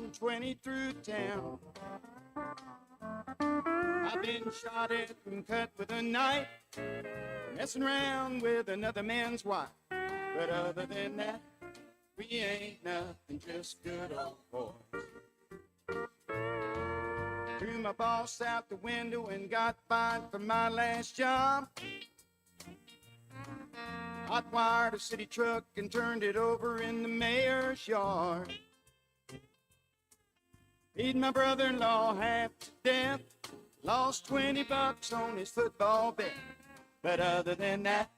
120 through town. I've been shot at and cut with a knife, messing around with another man's wife. But other than that, we ain't nothing, just good old boys. Threw my boss out the window and got fired from my last job. Hot wired a city truck and turned it over in the mayor's yard. Beat my brother-in-law half to death. Lost $20 on his football bet. But other than that,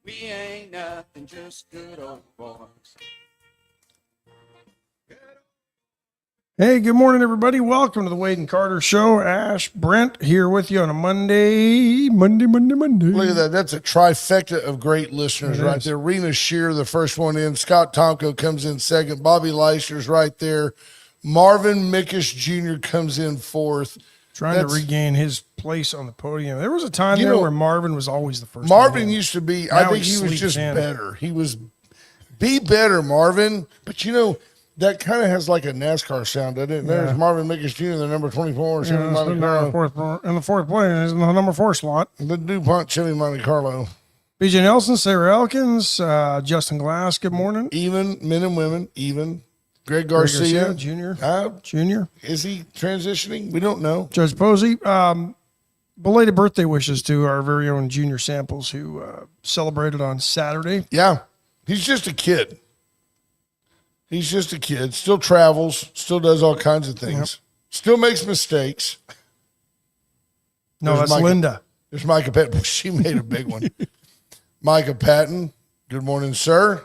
we ain't nothing, just good old boys. Hey, good morning, everybody. Welcome to the Wade and Carter Show. Ash, Brent here with you on a Monday. Look at that. That's a trifecta of great listeners right there. Rena Shear, the first one in. Scott Tomko comes in second. Bobby Leister's right there. Marvin Mickish Jr. comes in fourth. Trying to regain his place on the podium. There was a time there where Marvin was always the first. Marvin used to be, I think he was just better. He was, be better, Marvin. But, that kind of has like a NASCAR sound, doesn't it? There's Marvin Mickish Jr., the number 24. In the fourth place is the number 4 slot. The DuPont Chevy Monte Carlo. BJ Nelson, Sarah Elkins, Justin Glass, good morning. Even, men and women, even. Greg Garcia. Jr. Jr. Is he transitioning? We don't know. Judge Posey. Belated birthday wishes to our very own Junior Samples who celebrated on Saturday. Yeah. He's just a kid. He's just a kid. Still travels. Still does all kinds of things. Yep. Still makes mistakes. No, that's Linda. There's Micah Patton. She made a big one. Micah Patton. Good morning, sir.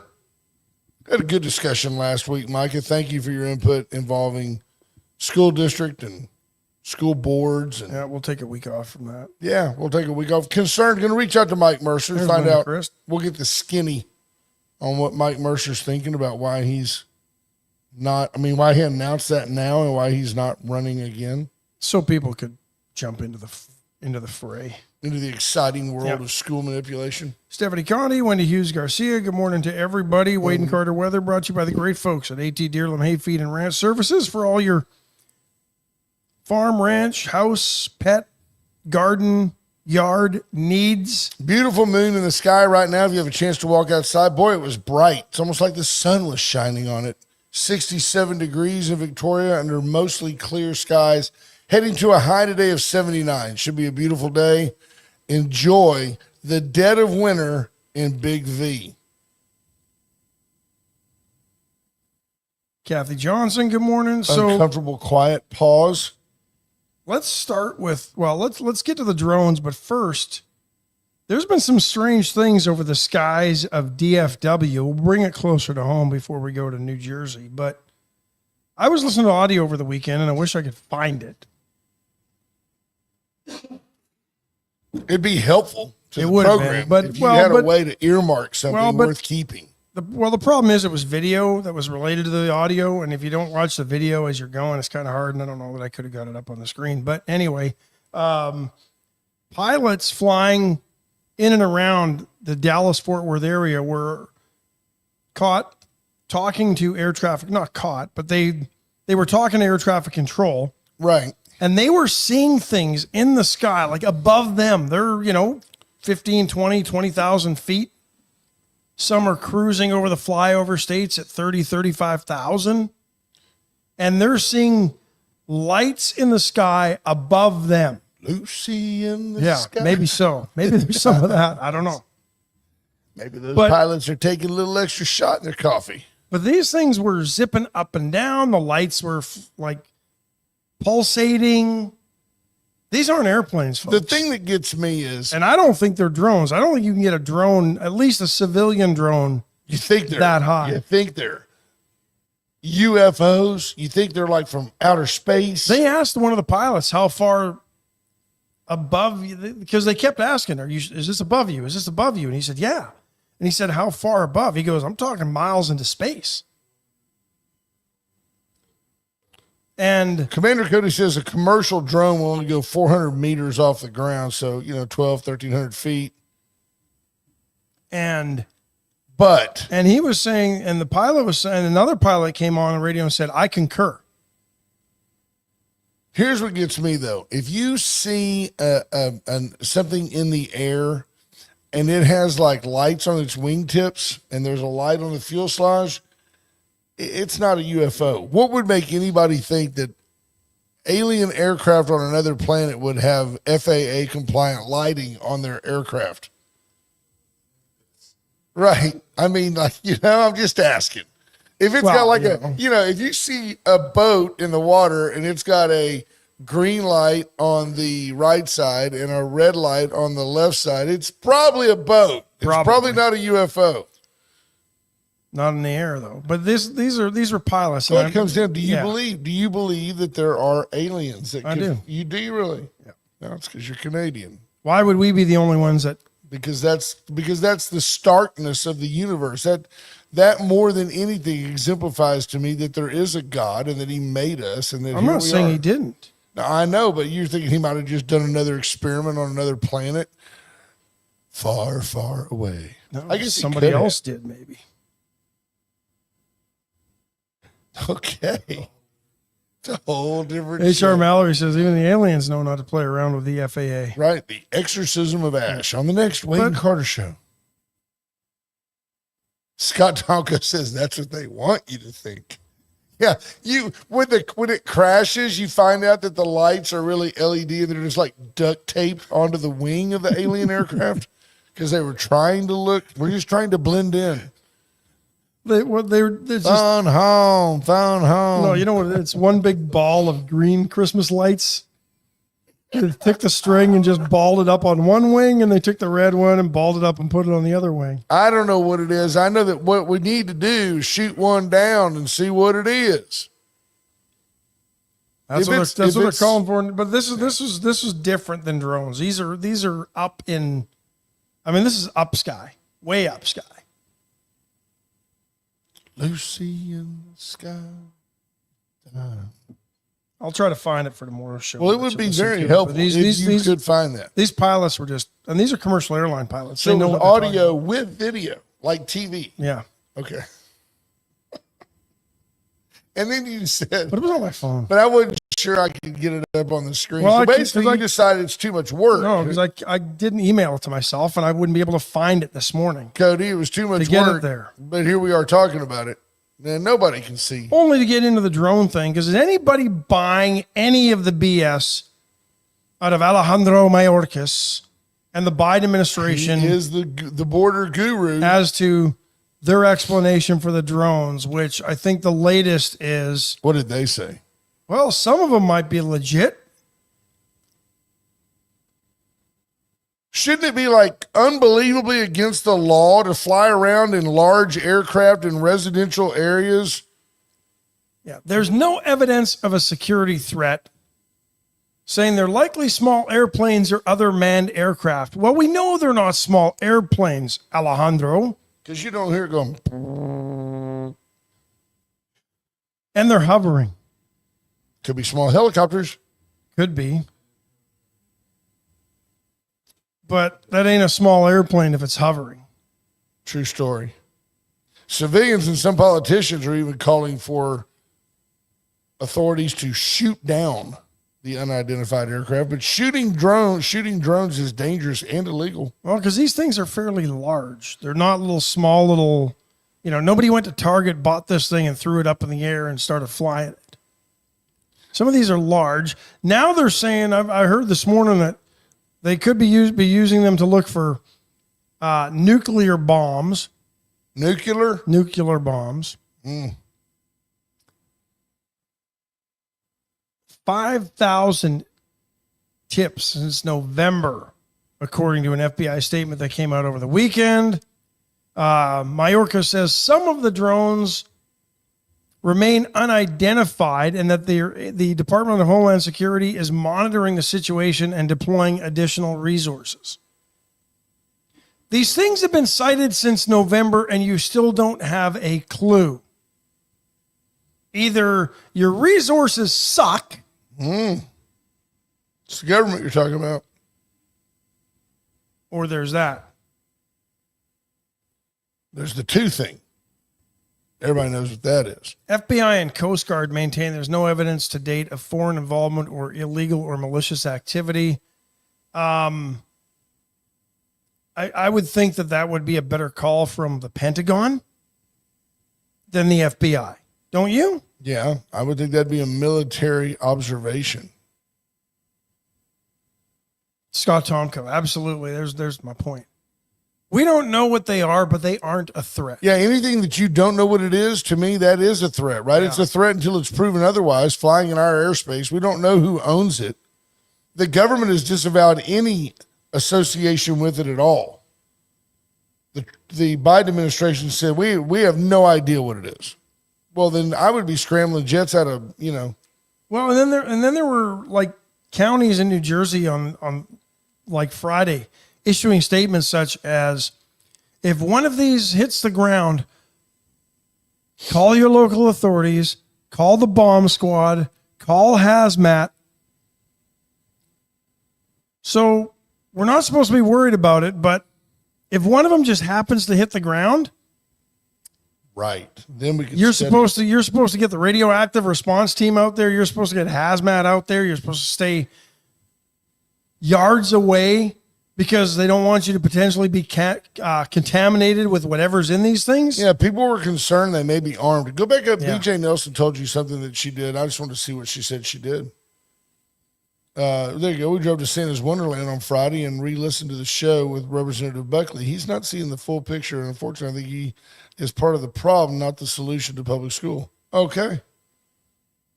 Had a good discussion last week, Micah. Thank you for your input involving school district and school boards. And yeah, we'll take a week off from that. Yeah, we'll take a week off. Concerned, going to reach out to Mike Mercer and find out. Chris. We'll get the skinny on what Mike Mercer's thinking about why he's not, why he announced that now and why he's not running again. So people could jump into the fray. Into the exciting world of school manipulation. Stephanie Conti, Wendy Hughes Garcia, good morning to everybody. Wade and Carter Weather brought to you by the great folks at AT Deerlam Hay Feed and Ranch Services for all your farm, ranch, house, pet, garden, yard needs. Beautiful moon in the sky right now. If you have a chance to walk outside, boy, it was bright. It's almost like the sun was shining on it. 67 degrees in Victoria under mostly clear skies. Heading to a high today of 79. Should be a beautiful day. Enjoy the dead of winter in Big V. Kathy Johnson, good morning. Uncomfortable, quiet pause. Let's start with, let's get to the drones, but first, there's been some strange things over the skies of DFW. We'll bring it closer to home before we go to New Jersey, but I was listening to audio over the weekend, and I wish I could find it. It'd be helpful to the program if you had a way to earmark something worth keeping. The problem is it was video that was related to the audio, and if you don't watch the video as you're going, it's kind of hard, and I don't know that I could have got it up on the screen. But anyway, pilots flying in and around the Dallas-Fort Worth area were caught talking to air traffic, not caught, but they were talking to air traffic control. Right. And they were seeing things in the sky, like above them. They're, 15, 20, 20,000 feet. Some are cruising over the flyover states at 30, 35,000. And they're seeing lights in the sky above them. Lucy in the sky. Yeah, maybe so. Maybe there's some of that. I don't know. Maybe those pilots are taking a little extra shot in their coffee. But these things were zipping up and down. The lights were pulsating. These aren't airplanes, folks. The thing that gets me is, and I don't think they're drones. I don't think you can get a drone, at least a civilian drone. You think they're that high? You think they're UFOs? You think they're like from outer space? They asked one of the pilots how far above you, because they kept asking, is this above you? Is this above you? And he said, yeah. And he said, how far above? He goes, I'm talking miles into space. And Commander Cody says a commercial drone will only go 400 meters off the ground. So, 1,300 feet. And But he was saying, and the pilot was saying, another pilot came on the radio and said, I concur. Here's what gets me though. If you see something in the air and it has like lights on its wingtips and there's a light on the fuselage, it's not a UFO. What would make anybody think that alien aircraft on another planet would have FAA compliant lighting on their aircraft? Right. I mean, like, I'm just asking. If it's got like if you see a boat in the water and it's got a green light on the right side and a red light on the left side, it's probably a boat. It's probably not a UFO. Not in the air though. But these are pilots. So it comes down. Do you believe that there are aliens? I do. You really? Yeah. No, it's because you're Canadian. Why would we be the only ones that? Because that's the starkness of the universe. That more than anything exemplifies to me that there is a God and that He made us. And that I'm not saying He didn't. Now, I know, but you're thinking He might have just done another experiment on another planet far, far away. No, I guess somebody else did, maybe. Okay. It's a whole different H.R. Mallory says even the aliens know not to play around with the FAA. Right. The exorcism of Ash on the next Wayne Carter show. Scott Tonka says that's what they want you to think. Yeah. When it crashes, you find out that the lights are really LED and they're just like duct taped onto the wing of the alien aircraft because we're just trying to blend in. They're just phone home. No, you know what? It's one big ball of green Christmas lights. They took the string and just balled it up on one wing, and they took the red one and balled it up and put it on the other wing. I don't know what it is. I know that what we need to do is shoot one down and see what it is. That's what they're calling for. But this is different than drones. These are up in. I mean, this is up sky, way up sky. Lucy in the sky. I'll try to find it for tomorrow's show. Well, it would be very helpful if you could find that. These pilots were and these are commercial airline pilots. So it was audio with video, like TV. Yeah. Okay. And then you said, but it was on my phone. But I wasn't sure I could get it up on the screen. Well, so basically, you decided it's too much work. No, because I didn't email it to myself, and I wouldn't be able to find it this morning. Cody, it was too much to get work. It there. But here we are talking about it. And nobody can see. Only to get into the drone thing, because is anybody buying any of the BS out of Alejandro Mayorkas and the Biden administration? He is the border guru. As to their explanation for the drones, which I think the latest is... What did they say? Well, some of them might be legit. Shouldn't it be like unbelievably against the law to fly around in large aircraft in residential areas? Yeah, there's no evidence of a security threat, saying they're likely small airplanes or other manned aircraft. Well, we know they're not small airplanes, Alejandro. Because you don't hear it going. And they're hovering. Could be small helicopters. Could be. But that ain't a small airplane if it's hovering. True story. Civilians and some politicians are even calling for authorities to shoot down the unidentified aircraft. But shooting drones is dangerous and illegal. Well, because these things are fairly large. They're not small, nobody went to Target, bought this thing, and threw it up in the air and started flying it. Some of these are large. Now they're saying, I heard this morning that they could be using them to look for nuclear bombs. Nuclear bombs. 5,000 tips since November, according to an FBI statement that came out over the weekend. Mayorkas says some of the drones remain unidentified and that the Department of Homeland Security is monitoring the situation and deploying additional resources. These things have been cited since November and you still don't have a clue. Either your resources suck. It's the government you're talking about. Or there's that. There's the two thing. Everybody knows what that is. FBI and Coast Guard maintain there's no evidence to date of foreign involvement or illegal or malicious activity. I would think that would be a better call from the Pentagon than the FBI. Don't you? Yeah, I would think that'd be a military observation. Scott Tomko, absolutely. There's my point. We don't know what they are, but they aren't a threat. Yeah, anything that you don't know what it is, to me, that is a threat, right? Yeah. It's a threat until it's proven otherwise. Flying in our airspace, we don't know who owns it. The government has disavowed any association with it at all. The Biden administration said, we have no idea what it is. Well, then I would be scrambling jets out of, Well, and then there were like counties in New Jersey on like Friday issuing statements such as, if one of these hits the ground, call your local authorities, call the bomb squad, call hazmat. So we're not supposed to be worried about it, but if one of them just happens to hit the ground, right, then we can. You're supposed to get the radioactive response team out there. You're supposed to get hazmat out there. You're supposed to stay yards away because they don't want you to potentially be contaminated with whatever's in these things. Yeah, people were concerned they may be armed. Go back up. Yeah. BJ Nelson told you something that she did. I just wanted to see what she said she did. There you go. We drove to Santa's Wonderland on Friday and re-listened to the show with Representative Buckley. He's not seeing the full picture, and unfortunately, I think he is part of the problem, not the solution to public school. Okay.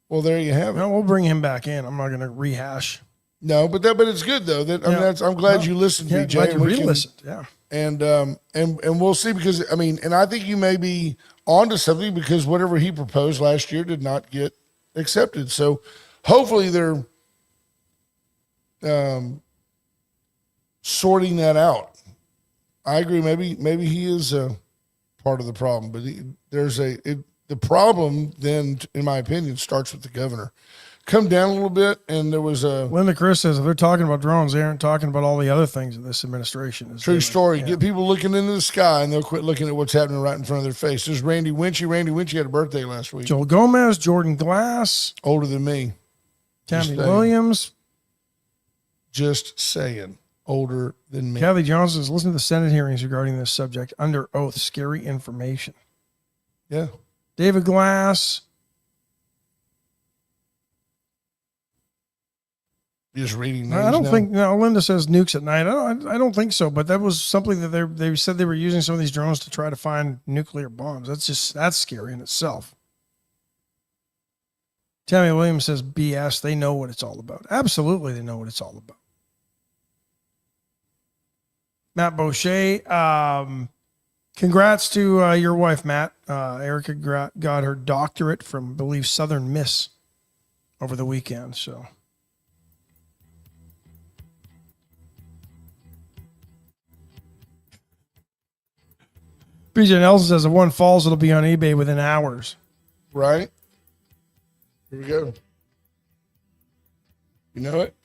Well, there you have it. Well, we'll bring him back in. I'm not going to rehash. No, but it's good though. I'm glad you listened, BJ. Glad you re-listened. Yeah. And we'll see, because and I think you may be onto something, because whatever he proposed last year did not get accepted. So hopefully they're sorting that out. I agree. Maybe he is part of the problem, but the problem then, in my opinion, starts with the governor. Come down a little bit, and there was a... Linda Chris says, if they're talking about drones, they aren't talking about all the other things in this administration. True story. Yeah. Get people looking into the sky, and they'll quit looking at what's happening right in front of their face. There's Randy Winchy. Randy Winchy had a birthday last week. Joel Gomez, Jordan Glass. Older than me. Tammy Williams. Just saying. Older than me. Kathy Johnson says, listen to the Senate hearings regarding this subject. Under oath. Scary information. Yeah. David Glass. Just reading names I don't now. think. No, Linda says nukes at night. I don't think so. But that was something that they said they were using some of these drones to try to find nuclear bombs. That's scary in itself. Tammy Williams says BS. They know what it's all about. Absolutely, they know what it's all about. Matt Boucher, congrats to your wife, Matt. Erica got her doctorate from, I believe, Southern Miss over the weekend. So. BJ Nelson says if one falls, it'll be on eBay within hours. Right? Here we go. You know it?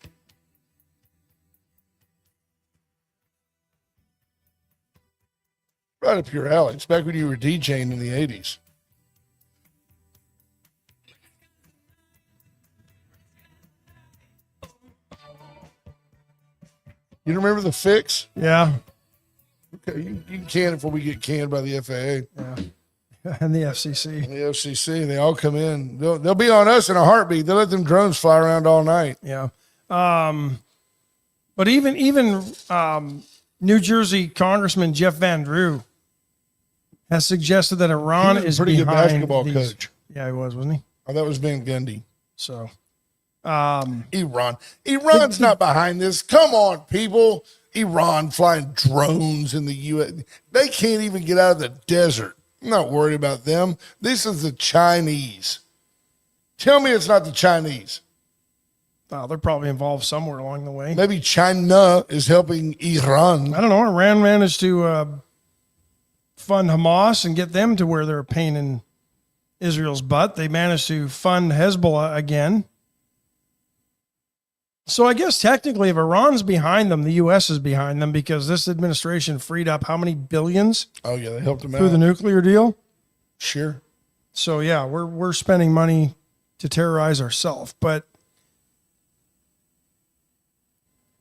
Right up your alley. It's back when you were DJing in the 80s. You remember The Fix? Yeah. Okay, you can can it before we get canned by the FAA. Yeah. And the FCC. And the FCC, they all come in. They'll be on us in a heartbeat. They'll let them drones fly around all night. Yeah. But even New Jersey Congressman Jeff Van Drew has suggested that Iran is pretty good behind basketball coach. Yeah, he was, wasn't he? Oh, that was Van Gundy. So, Iran's not behind this. Come on, people. Iran flying drones in the U.S. They can't even get out of the desert. I'm not worried about them. This is the Chinese. Tell me it's not the Chinese. They're probably involved somewhere along the way. Maybe China is helping Iran. I don't know. Iran managed to fund Hamas and get them to where they're a pain in Israel's butt. They managed to fund Hezbollah again. So I guess technically if Iran's behind them, the U.S. is behind them because this administration freed up how many billions? Oh, yeah, they helped them through out. The nuclear deal? Sure. So yeah, we're spending money to terrorize ourselves, but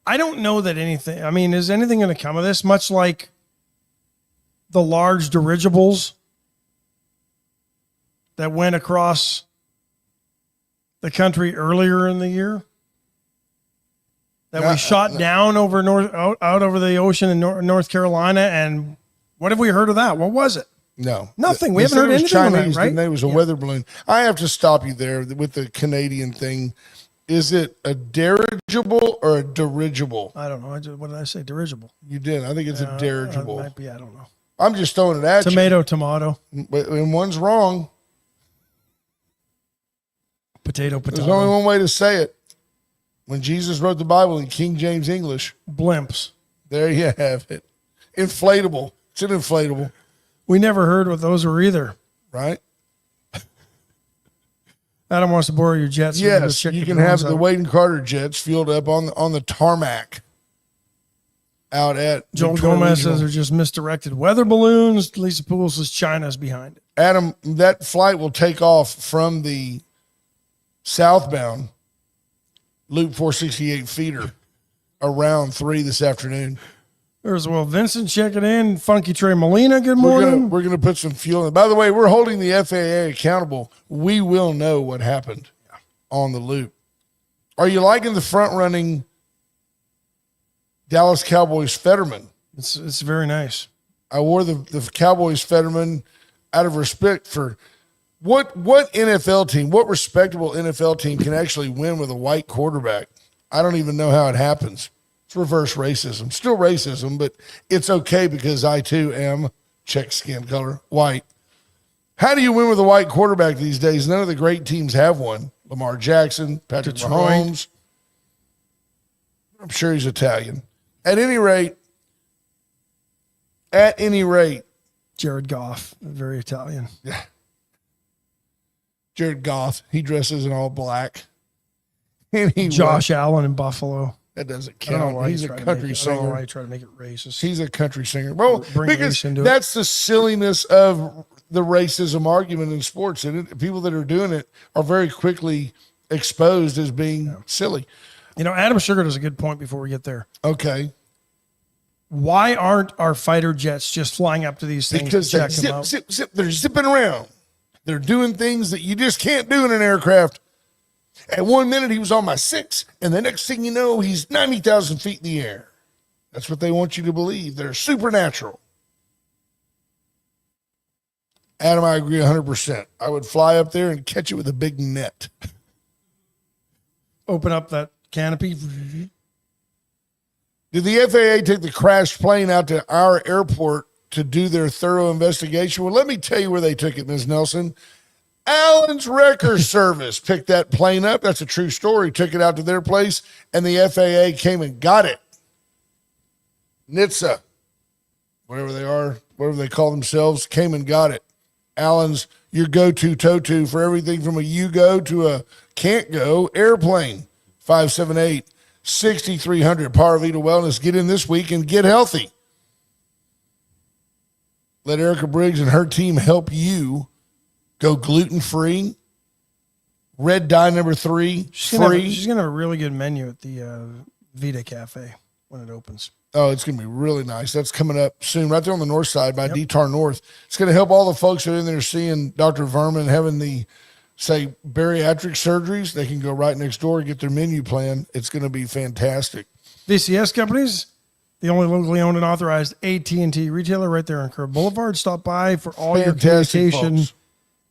I don't know that anything. I mean, is anything going to come of this? Much like the large dirigibles that went across the country earlier in the year that we shot down over out over the ocean in North Carolina. And what have we heard of that? What was it? No, nothing. We haven't heard anything Chinese, on that, right? It was a weather balloon. I have to stop you there with the Canadian thing. Is it a dirigible or a dirigible? I don't know. What did I say? Dirigible. You did. I think it's a dirigible. Might be. I don't know. I'm just throwing it at Tomato. you. And one's wrong. Potato. There's only one way to say it. When Jesus wrote the Bible in King James English. Blimps. There you have it. Inflatable. It's an inflatable. We never heard what those were either. Right? Adam wants to borrow your jets. Yes, you can have the Wade and Carter jets fueled up on the tarmac out at Joel Victoria Gomez Regional. says they're just misdirected weather balloons. Lisa Poole says China's behind it. Adam, that flight will take off from the southbound Loop 468 feeder around 3 this afternoon. There's Vincent checking in. Funky Trey Molina, good morning. We're gonna put some fuel in. By the way, we're holding the FAA accountable. We will know what happened on the loop. Are you liking the front running Dallas Cowboys Fetterman? It's very nice. I wore the Cowboys Fetterman out of respect for what NFL team, what respectable NFL team can actually win with a white quarterback? I don't even know how it happens. It's reverse racism. Still racism, but it's okay because I too am, check skin color, white. How do you win with a white quarterback these days? None of the great teams have one. Lamar Jackson, Patrick Mahomes. I'm sure he's Italian. At any rate, Jared Goff, very Italian. Yeah. Jared Goff, he dresses in all black. Anyway, Josh Allen in Buffalo. That doesn't count. He's a country singer. I don't know why you try to make it racist. He's a country singer. Well, Bring because race into it. that's the silliness of the racism argument in sports. And people that are doing it are very quickly exposed as being silly. You know, Adam Sugar does a good point before we get there. Okay. Why aren't our fighter jets just flying up to these things Because to they check them out? zip. They're zipping around. They're doing things that you just can't do in an aircraft. At 1 minute, he was on my 6, and the next thing you know, he's 90,000 feet in the air. That's what they want you to believe. They're supernatural. Adam, I agree 100%. I would fly up there and catch it with a big net. Open up that canopy. Did the FAA take the crashed plane out to our airport to do their thorough investigation? Well, let me tell you where they took it, Ms. Nelson. Allen's Wrecker Service picked that plane up. That's a true story. Took it out to their place, and the FAA came and got it. NHTSA, whatever they are, whatever they call themselves, came and got it. Allen's your go-to to for everything from a you-go to a can't-go airplane. 578-6300. Power Vita Wellness. Get in this week and get healthy. Let Erica Briggs and her team help you go gluten-free. Red dye number 3, free. She's going to have a really good menu at the Vita Cafe when it opens. Oh, it's going to be really nice. That's coming up soon, right there on the north side by DTAR North. It's going to help all the folks that are in there seeing Dr. Verman having the, say, bariatric surgeries. They can go right next door and get their menu plan. It's going to be fantastic. VCS Companies, the only locally owned and authorized AT&T retailer right there on Kerr Boulevard. Stop by for all your communication folks.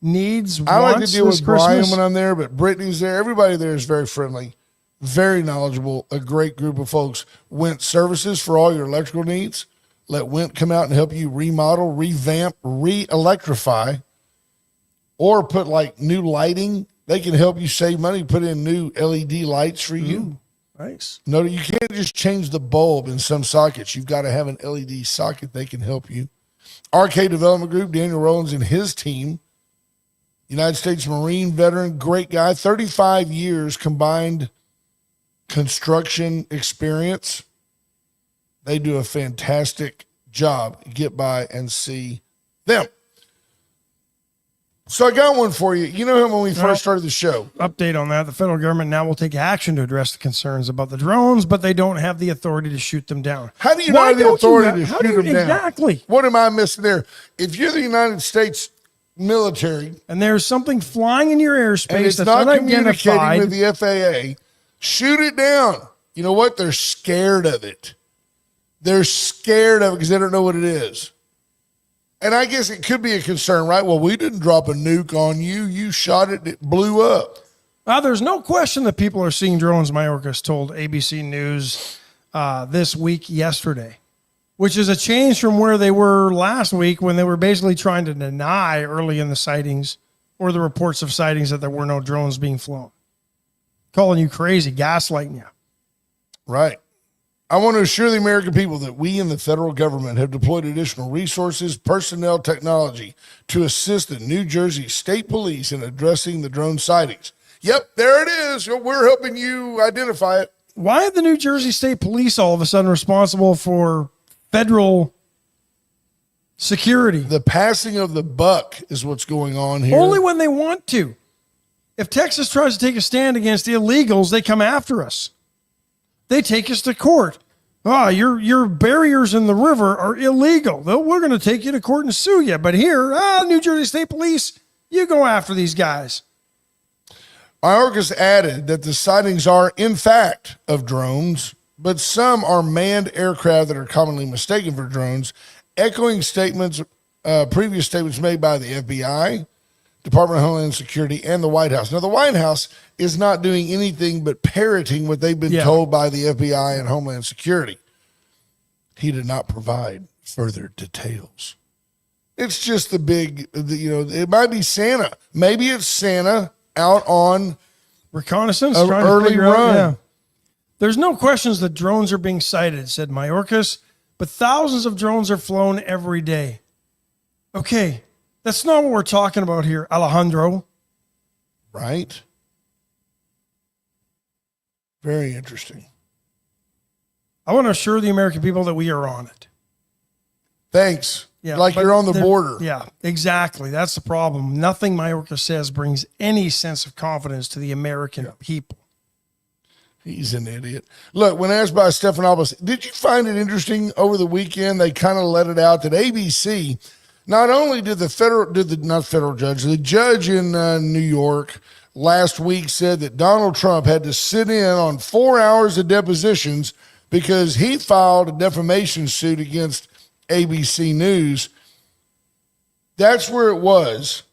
needs. I like to wants deal this with Brian Christmas. when I'm there, but Brittany's there. Everybody there is very friendly, very knowledgeable, a great group of folks. Went Services for all your electrical needs. Let Went come out and help you remodel, revamp, re-electrify, or put like new lighting. They can help you save money, put in new LED lights for you. Nice. No, you can't just change the bulb in some sockets. You've got to have an LED socket. They can help you. RK Development Group, Daniel Rollins and his team. United States Marine veteran, great guy, 35 years combined construction experience. They do a fantastic job. Get by and see them. So I got one for you. You know him when we first started the show. Update on that. The federal government now will take action to address the concerns about the drones, but they don't have the authority to shoot them down. How do you not have the authority to shoot them down? Exactly. What am I missing there? If you're the United States military and there's something flying in your airspace and it's that's not communicating unidentified, with the FAA, shoot it down. You know what? They're scared of it. They're scared of it because they don't know what it is. And I guess it could be a concern, right? Well, we didn't drop a nuke on you. You shot it. It blew up. There's no question that people are seeing drones, Mayorkas told ABC News this week yesterday, which is a change from where they were last week when they were basically trying to deny early in the sightings or the reports of sightings that there were no drones being flown. Calling you crazy, gaslighting you. Right. I want to assure the American people that we in the federal government have deployed additional resources, personnel, technology to assist the New Jersey State Police in addressing the drone sightings. Yep, there it is. We're helping you identify it. Why are the New Jersey State Police all of a sudden responsible for federal security? The passing of the buck is what's going on here. Only when they want to. If Texas tries to take a stand against illegals, they come after us. They take us to court. Your barriers in the river are illegal. We're going to take you to court and sue you. But here, New Jersey State Police, you go after these guys. Mayorkas added that the sightings are, in fact, of drones, but some are manned aircraft that are commonly mistaken for drones, echoing previous statements made by the FBI, Department of Homeland Security, and the White House. Now, the White House is not doing anything but parroting what they've been told by the FBI and Homeland Security. He did not provide further details. It's just the big, it might be Santa. Maybe it's Santa out on reconnaissance, an early run. Yeah. There's no questions that drones are being sighted, said Mayorkas, but thousands of drones are flown every day. Okay. That's not what we're talking about here, Alejandro. Right? Very interesting. I want to assure the American people that we are on it. Thanks. Yeah, like you're on the border. Yeah, exactly. That's the problem. Nothing Mayorkas says brings any sense of confidence to the American people. He's an idiot. Look, when asked by Stephanopoulos, did you find it interesting over the weekend? They kind of let it out that ABC... Not only did the judge in New York last week said that Donald Trump had to sit in on 4 hours of depositions because he filed a defamation suit against ABC News. That's where it was.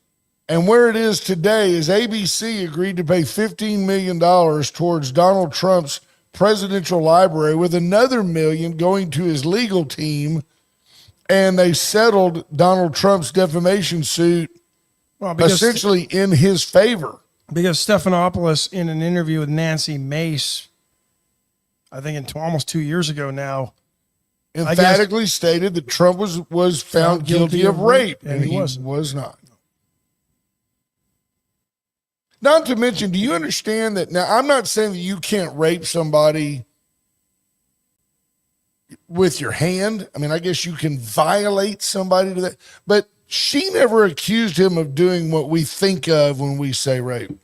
And where it is today is ABC agreed to pay $15 million towards Donald Trump's presidential library, with another $1 million going to his legal team. And they settled Donald Trump's defamation suit essentially in his favor. Because Stephanopoulos, in an interview with Nancy Mace, I think almost 2 years ago now, emphatically stated that Trump was found guilty of rape, and he was not. Not to mention, do you understand that? Now, I'm not saying that you can't rape somebody with your hand. I mean, I guess you can violate somebody to that. But she never accused him of doing what we think of when we say rape.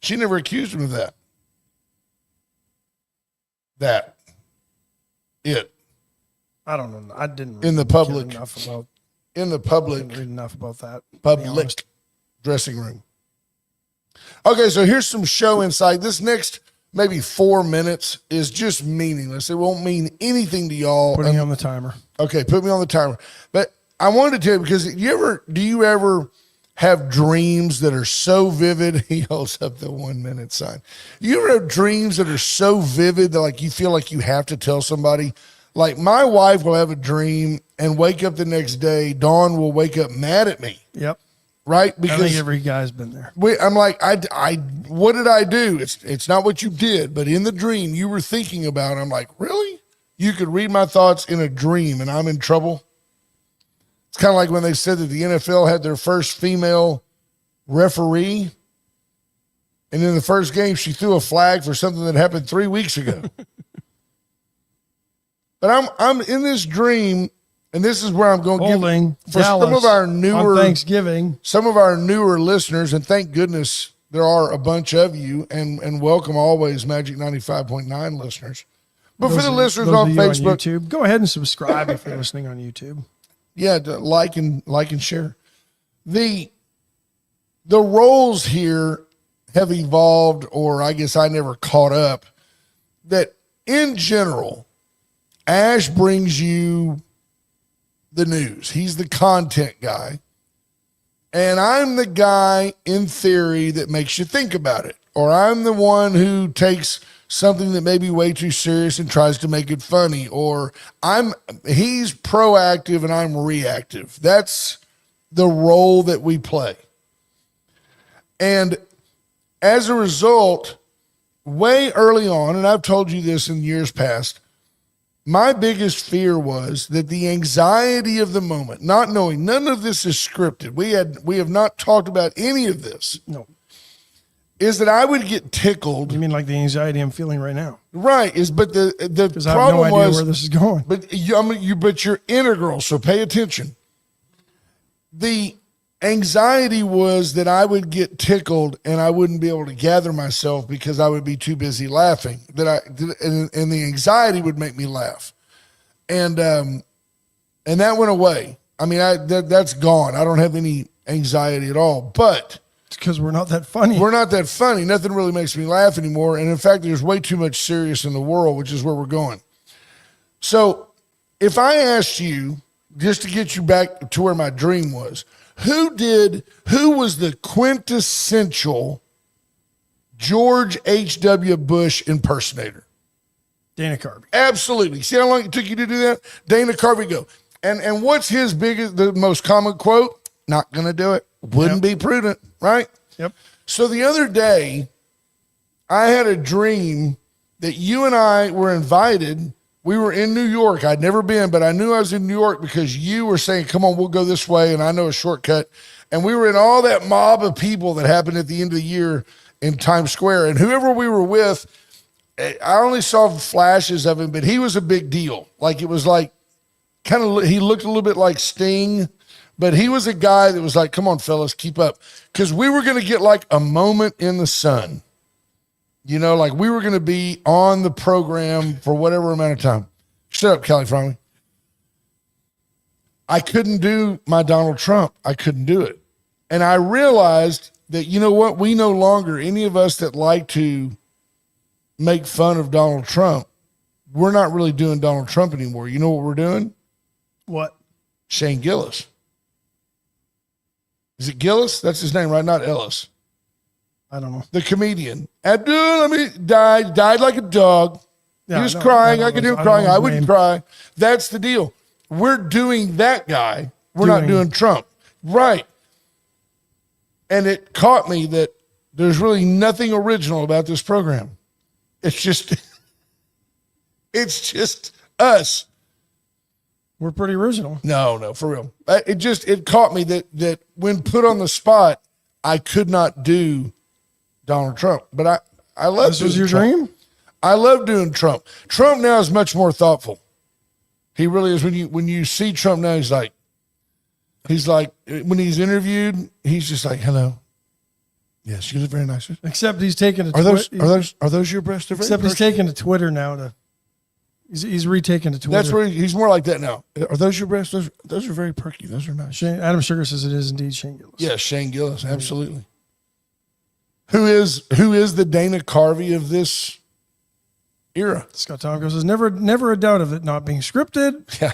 She never accused him of that. I don't know. I didn't in the public read enough about that. Public dressing room. Okay, so here's some show insight. This next maybe 4 minutes is just meaningless. It won't mean anything to y'all. Putting you on the timer. Okay, put me on the timer. But I wanted to tell you, because do you ever have dreams that are so vivid? He holds up the 1 minute sign. You ever have dreams that are so vivid that like you feel like you have to tell somebody? Like my wife will have a dream and wake up the next day. Dawn will wake up mad at me. Yep. Right? Because I think every guy's been there. I'm like, what did I do? It's not what you did, but in the dream you were thinking about. I'm like, really? You could read my thoughts in a dream and I'm in trouble? It's kind of like when they said that the NFL had their first female referee, and in the first game she threw a flag for something that happened 3 weeks ago. But I'm in this dream, and this is where I'm going to Holding give for Dallas some of our on newer Thanksgiving. some of our newer listeners, and thank goodness there are a bunch of you, and welcome always Magic 95.9 listeners. But for the listeners Those on of you Facebook, YouTube, go ahead and subscribe if you're listening on YouTube. yeah, like and share. The roles here have evolved, or I guess I never caught up, that in general, Ash brings you the news. He's the content guy. And I'm the guy, in theory, that makes you think about it. Or I'm the one who takes something that may be way too serious and tries to make it funny. Or he's proactive and I'm reactive. That's the role that we play. And as a result, way early on, and I've told you this in years past, my biggest fear was that the anxiety of the moment, not knowing, none of this is scripted. We have not talked about any of this. No. Is that I would get tickled. You mean like the anxiety I'm feeling right now? Right. But the Because I have problem no idea was where this is going. But you're integral, so pay attention. The anxiety was that I would get tickled and I wouldn't be able to gather myself because I would be too busy laughing. And the anxiety would make me laugh, and that went away. I mean, that's gone. I don't have any anxiety at all. But It's because we're not that funny. we're not that funny. Nothing really makes me laugh anymore. And in fact, there's way too much serious in the world, which is where we're going. So if I asked you, just to get you back to where my dream was, who was the quintessential George H.W. Bush impersonator? Dana Carvey. Absolutely. See how long it took you to do that? Dana Carvey, go. And what's his the most common quote? Not going to do it. Wouldn't be prudent, right? Yep. So the other day, I had a dream that you and I were invited. We were in New York. I'd never been, but I knew I was in New York because you were saying, come on, we'll go this way, and I know a shortcut. And we were in all that mob of people that happened at the end of the year in Times Square. And whoever we were with, I only saw flashes of him, but he was a big deal. Like, it was like, he looked a little bit like Sting, but he was a guy that was like, come on, fellas, keep up. Because we were going to get like a moment in the sun. You know, like we were going to be on the program for whatever amount of time. Shut up, Kelly, from me. I couldn't do my Donald Trump. I couldn't do it. And I realized that, you know what? We no longer, any of us that like to make fun of Donald Trump, we're not really doing Donald Trump anymore. You know what we're doing? What? Shane Gillis. Is it Gillis? That's his name, right? Not Ellis. I don't know. The comedian. Died like a dog. Yeah, he was no, crying. no, I could hear him I crying. know I his wouldn't name. cry. That's the deal. We're doing that guy. We're not doing Trump. Right. And it caught me that there's really nothing original about this program. It's just us. We're pretty original. No, for real. It caught me that when put on the spot, I could not do Donald Trump. But I love This was doing your Trump. dream? I love doing Trump. Trump now is much more thoughtful. He really is. When you see Trump now, he's like when he's interviewed, he's just like, hello. Yes, you look very nice. Except he's taken to Are those Twitter. your breasts? Except he's taken to Twitter now to. He's retaken to Twitter. That's where he's more like that now. Are those your breasts? Those are very perky. Those are nice. Adam Sugar says it is indeed Shane Gillis. Yeah, Shane Gillis, absolutely. Who is the Dana Carvey of this era? Scott Tomko says never a doubt of it not being scripted. Yeah.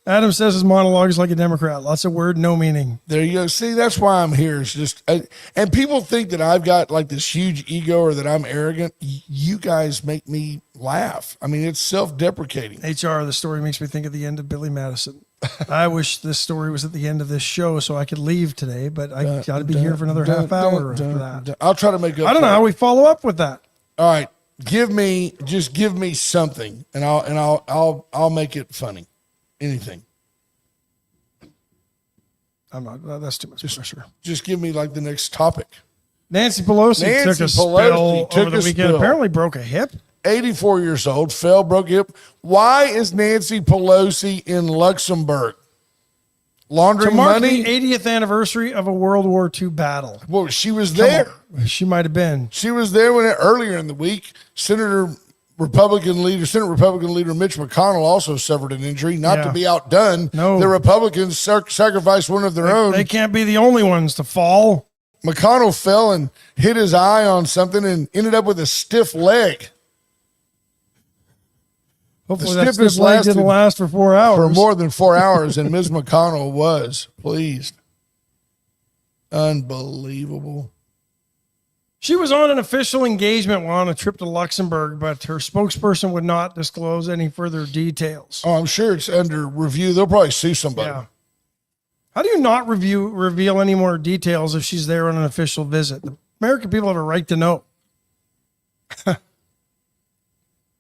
Adam says his monologue is like a Democrat. Lots of word, no meaning. There you go. See, that's why I'm here. It's just, and people think that I've got like this huge ego or that I'm arrogant. You guys make me laugh. I mean, it's self-deprecating. HR, the story makes me think of the end of Billy Madison. I wish this story was at the end of this show so I could leave today, but I got to be here for another half hour for that. I'll try to make up. I don't know how we follow up with that. All right, give me something, and I'll make it funny. Anything. I'm not. That's too much pressure. Just give me like the next topic. Nancy Pelosi took a spill over the weekend. Apparently broke a hip. 84 years old, fell, broke hip. Why is Nancy Pelosi in Luxembourg? To Laundering mark money? the 80th anniversary of a World War II battle. Well, she was there. She might have been. She was there when earlier in the week, Senate Republican leader Mitch McConnell also suffered an injury. Not to be outdone, the Republicans sacrificed one of their own. They can't be the only ones to fall. McConnell fell and hit his eye on something and ended up with a stiff leg. Hopefully that stiff leg didn't last for 4 hours. For more than 4 hours, and Ms. McConnell was pleased. Unbelievable. She was on an official engagement while on a trip to Luxembourg, but her spokesperson would not disclose any further details. Oh, I'm sure it's under review. They'll probably sue somebody. Yeah. How do you not reveal any more details if she's there on an official visit? The American people have a right to know. A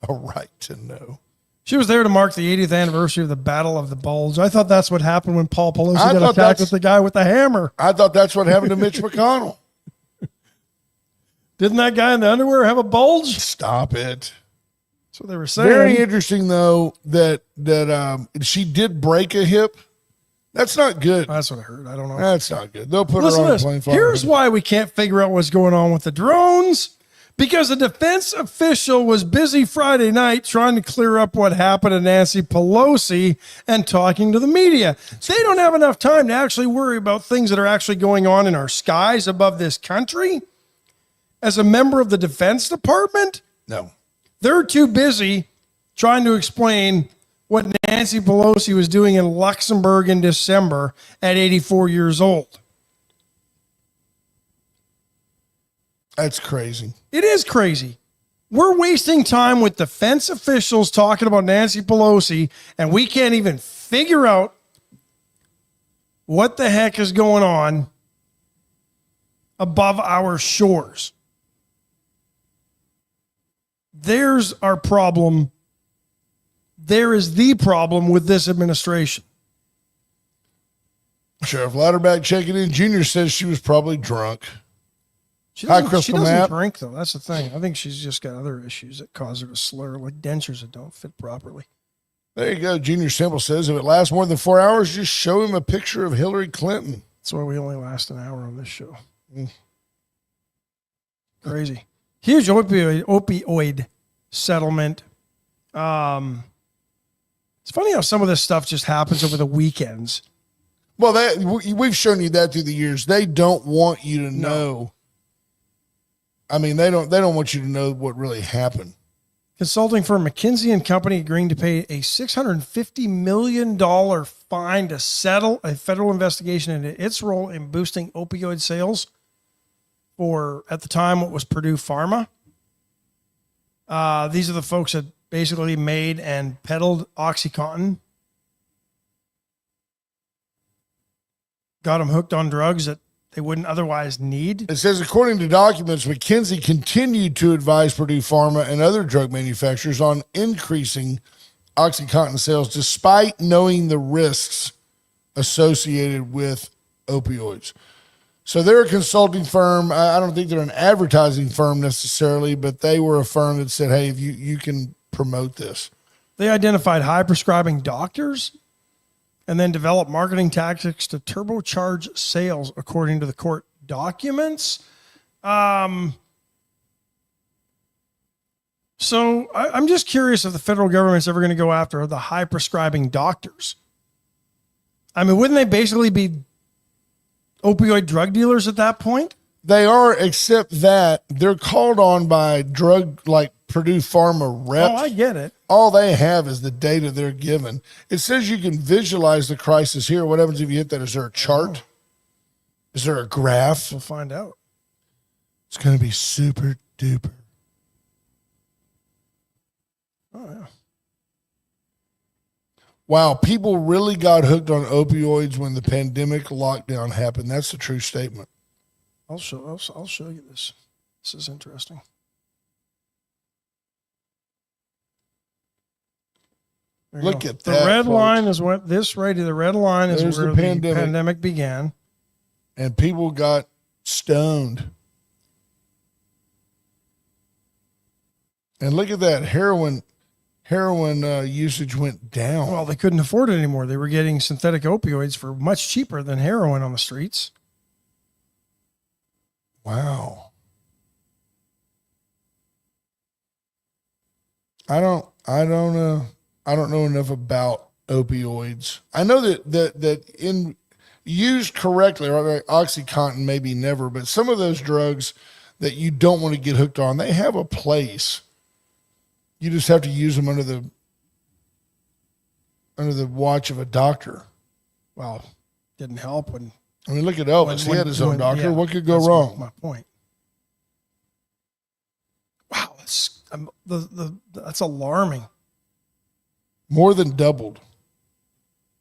right to know. She was there to mark the 80th anniversary of the Battle of the Bulge. I thought that's what happened when Paul Pelosi got attacked with the guy with the hammer. I thought that's what happened to Mitch McConnell. Didn't that guy in the underwear have a bulge? Stop it. That's what they were saying. Very interesting, though, that she did break a hip. That's not good. That's what I heard. I don't know. That's not good. They'll put her on a plane. Here's why we can't figure out what's going on with the drones. Because a defense official was busy Friday night trying to clear up what happened to Nancy Pelosi and talking to the media. They don't have enough time to actually worry about things that are actually going on in our skies above this country. As a member of the Defense Department, no, they're too busy trying to explain what Nancy Pelosi was doing in Luxembourg in December at 84 years old. That's crazy. It is crazy. We're wasting time with defense officials talking about Nancy Pelosi, and we can't even figure out what the heck is going on above our shores. There's our problem. There is the problem with this administration. Sheriff Louderback checking in. Junior says she was probably drunk. She doesn't drink, though. That's the thing. I think she's just got other issues that cause her to slur, like dentures that don't fit properly. There you go. Junior Simple says if it lasts more than 4 hours, just show him a picture of Hillary Clinton. That's why we only last an hour on this show. Crazy. Huge opioid settlement. It's funny how some of this stuff just happens over the weekends. Well, we've shown you that through the years. They don't want you to know. I mean, they don't want you to know what really happened. Consulting firm McKinsey and Company agreeing to pay a $650 million fine to settle a federal investigation into its role in boosting opioid sales for, at the time, what was Purdue Pharma. These are the folks that basically made and peddled OxyContin. Got them hooked on drugs that they wouldn't otherwise need. It says, according to documents, McKinsey continued to advise Purdue Pharma and other drug manufacturers on increasing OxyContin sales despite knowing the risks associated with opioids. So they're a consulting firm. I don't think they're an advertising firm necessarily, but they were a firm that said, hey, if you can promote this. They identified high prescribing doctors and then develop marketing tactics to turbocharge sales, according to the court documents. So I'm just curious if the federal government's ever going to go after the high prescribing doctors. I mean, wouldn't they basically be opioid drug dealers at that point? They are, except that they're called on by drug like Purdue Pharma reps. Oh, I get it. All they have is the data they're given. It says you can visualize the crisis here. What happens if you hit that? Is there a chart? Is there a graph? We'll find out. It's going to be super duper. Oh, yeah. Wow, people really got hooked on opioids when the pandemic lockdown happened. That's a true statement. I'll show you this. This is interesting. Look at the that. The red folks. line is what this right here. The red line is There's where the pandemic began. And people got stoned. And look at that. Heroin usage went down. Well, they couldn't afford it anymore. They were getting synthetic opioids for much cheaper than heroin on the streets. Wow. I don't know enough about opioids. I know that in used correctly, right, OxyContin maybe never, but some of those drugs that you don't want to get hooked on, they have a place. You just have to use them under the watch of a doctor. Well, didn't help when. I mean, look at Elvis. He had his own doctor. Yeah, what could go that's wrong? My point. Wow, that's alarming. More than doubled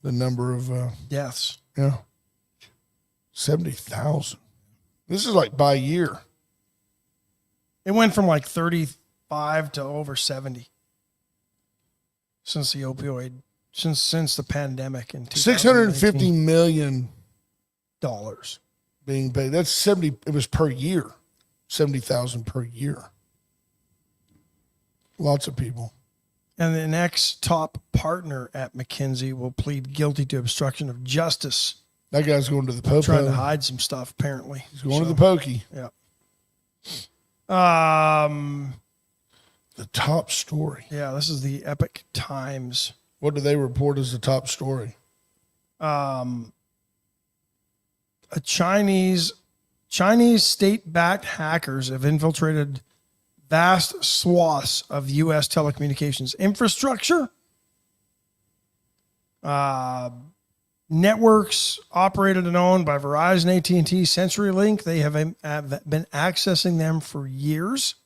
the number of Deaths. 70,000. This is like by year. It went from like 35 to over 70 since the opioid, since the pandemic in $650 million dollars being paid. That's 70. It was per year, 70,000 per year. Lots of people. And the next top partner at McKinsey will plead guilty to obstruction of justice. That guy's going to the popo. Trying to hide some stuff, apparently. He's going to the pokey. Yeah. The top story. Yeah, this is the Epic Times. What do they report as the top story? A Chinese state-backed hackers have infiltrated vast swaths of U.S. telecommunications infrastructure. Networks operated and owned by Verizon, AT&T, CenturyLink. They have been accessing them for years.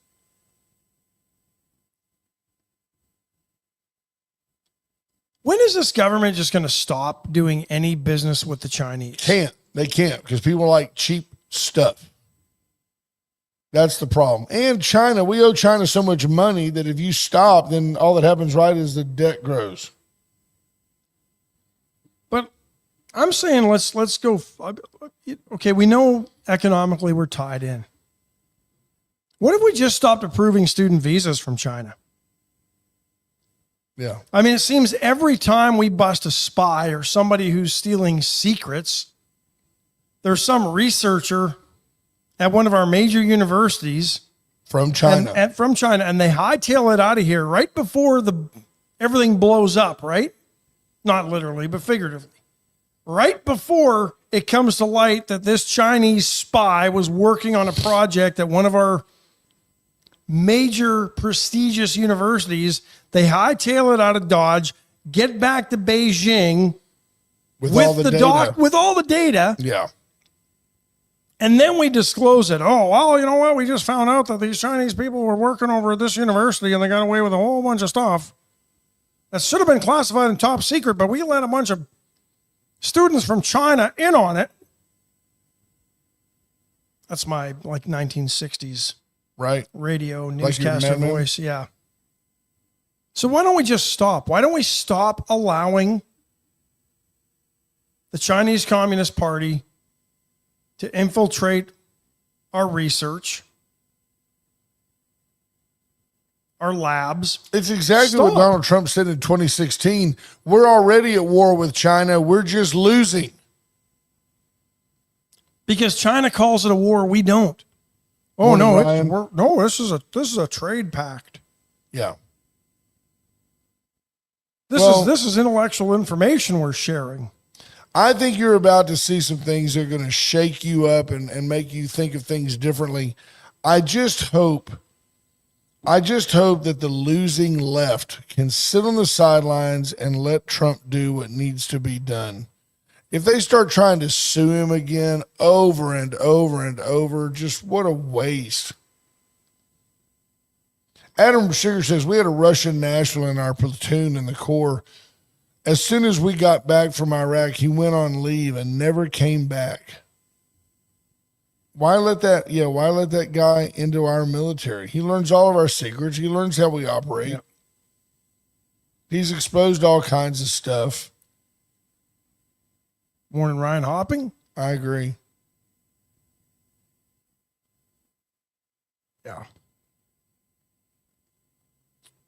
When is this government just going to stop doing any business with the Chinese? They can't because people like cheap stuff. That's the problem. And China, we owe China so much money that if you stop, then all that happens, right, is the debt grows. But I'm saying let's go. Okay, we know economically we're tied in. What if we just stopped approving student visas from China? Yeah. I mean, it seems every time we bust a spy or somebody who's stealing secrets, there's some researcher at one of our major universities from China, and they hightail it out of here right before everything blows up, right? Not literally, but figuratively. Right before it comes to light that this Chinese spy was working on a project at one of our major prestigious universities, they hightail it out of Dodge, get back to Beijing with all the data. Yeah. And then we disclose it. Oh, well, you know what? We just found out that these Chinese people were working over at this university and they got away with a whole bunch of stuff that should have been classified in top secret, but we let a bunch of students from China in on it. That's my 1960s radio newscaster voice. Yeah. So why don't we just stop? Why don't we stop allowing the Chinese Communist Party to infiltrate our research, our labs? It's exactly what Donald Trump said in 2016. We're already at war with China. We're just losing. Because China calls it a war, we don't. Oh, no, this is a trade pact. Yeah. This is intellectual information we're sharing. I think you're about to see some things that are going to shake you up and make you think of things differently. I just hope that the losing left can sit on the sidelines and let Trump do what needs to be done. If they start trying to sue him again over and over and over, just what a waste. Adam Sugar says, we had a Russian national in our platoon in the Corps. As soon as we got back from Iraq, he went on leave and never came back. Why let that guy into our military? He learns all of our secrets. He learns how we operate. Yep. He's exposed all kinds of stuff. Morning, Ryan Hopping. I agree. Yeah.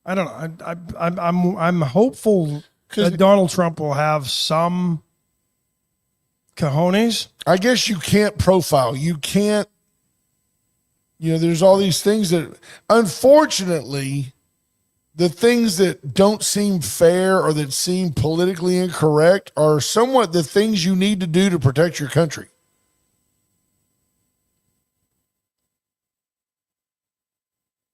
I don't know. I'm hopeful that Donald Trump will have some cojones. I guess you can't profile. You can't, there's all these things that, unfortunately, the things that don't seem fair or that seem politically incorrect are somewhat the things you need to do to protect your country.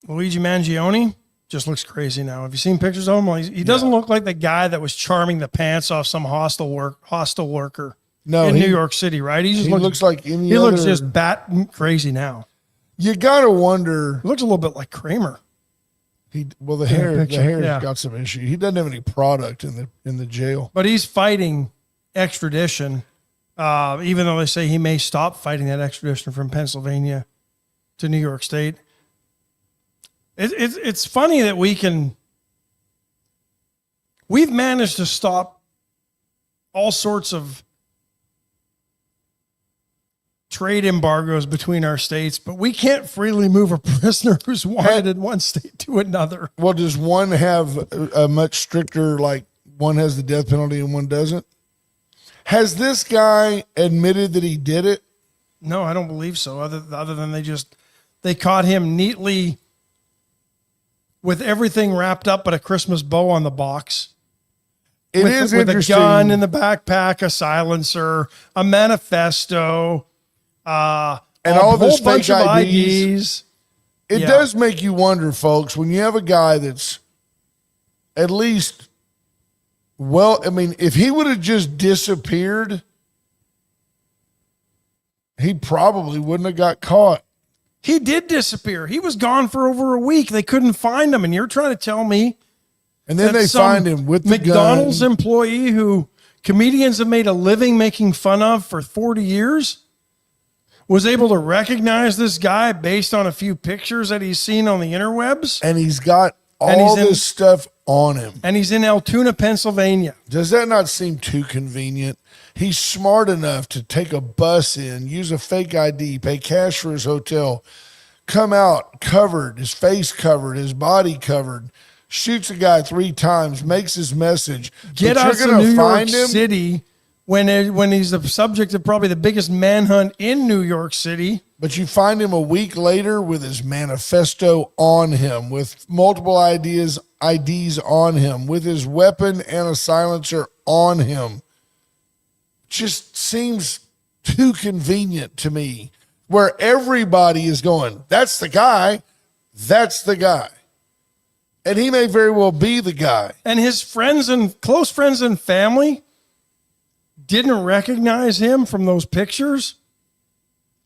Luigi Mangione just looks crazy now. Have you seen pictures of him? He doesn't look like the guy that was charming the pants off some hostile worker in New York City, right? He looks like any He other, looks just bat crazy now. You got to wonder. He looks a little bit like Kramer. The hair's got some issue. He doesn't have any product in the jail. But he's fighting extradition, even though they say he may stop fighting that extradition from Pennsylvania to New York State. It's funny that we've managed to stop all sorts of trade embargoes between our states, but we can't freely move a prisoner who's wanted in one state to another. Well, does one have a much stricter, like one has the death penalty and one doesn't? Has this guy admitted that he did it? No, I don't believe so. Other than they caught him neatly with everything wrapped up but a Christmas bow on the box. It is with interesting. A gun in the backpack, a silencer, a manifesto, and all this bunch fake of IDs. It does make you wonder, folks, when you have a guy that's at least, if he would have just disappeared, he probably wouldn't have got caught. He did disappear. He was gone for over a week. They couldn't find him. And you're trying to tell me. And then they find him with the McDonald's gun. employee who comedians have made a living making fun of for 40 years was able to recognize this guy based on a few pictures that he's seen on the interwebs. And he's got all this stuff on him. And he's in Altoona, Pennsylvania. Does that not seem too convenient? He's smart enough to take a bus in, use a fake ID, pay cash for his hotel, come out covered, his face covered, his body covered, shoots a guy 3 times, makes his message. Get out to New York City when he's the subject of probably the biggest manhunt in New York City. But you find him a week later with his manifesto on him, with multiple IDs on him, with his weapon and a silencer on him. Just seems too convenient to me, where everybody is going, that's the guy. And he may very well be the guy. And his friends and close friends and family didn't recognize him from those pictures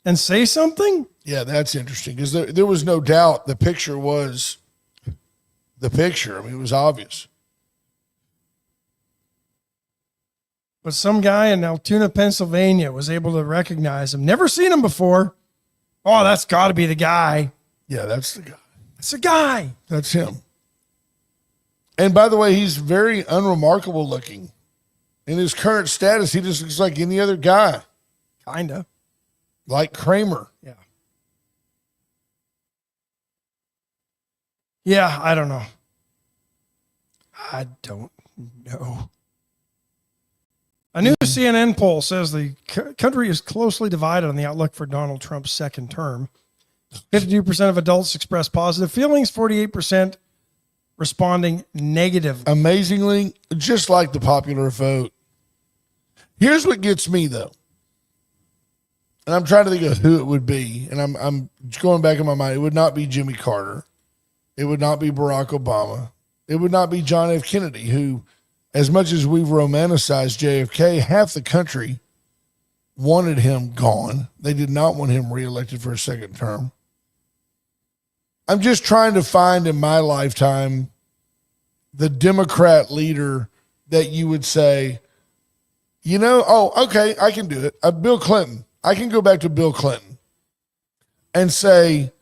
and say something? Yeah, that's interesting, because there was no doubt the picture was the picture. I mean, it was obvious. But some guy in Altoona, Pennsylvania was able to recognize him. Never seen him before. Oh, that's got to be the guy. Yeah, that's the guy. That's the guy. That's him. And by the way, he's very unremarkable looking. In his current status, he just looks like any other guy. Kind of. Like Kramer. Yeah. Yeah, I don't know. I don't know. A new CNN poll says the country is closely divided on the outlook for Donald Trump's second term. 52% of adults express positive feelings, 48% responding negative. Amazingly, just like the popular vote. Here's what gets me, though. And I'm trying to think of who it would be. And I'm going back in my mind. It would not be Jimmy Carter. It would not be Barack Obama. It would not be John F. Kennedy, who, as much as we've romanticized JFK, half the country wanted him gone. They did not want him reelected for a second term. I'm just trying to find in my lifetime the Democrat leader that you would say, okay, I can do it. Bill Clinton. I can go back to Bill Clinton and say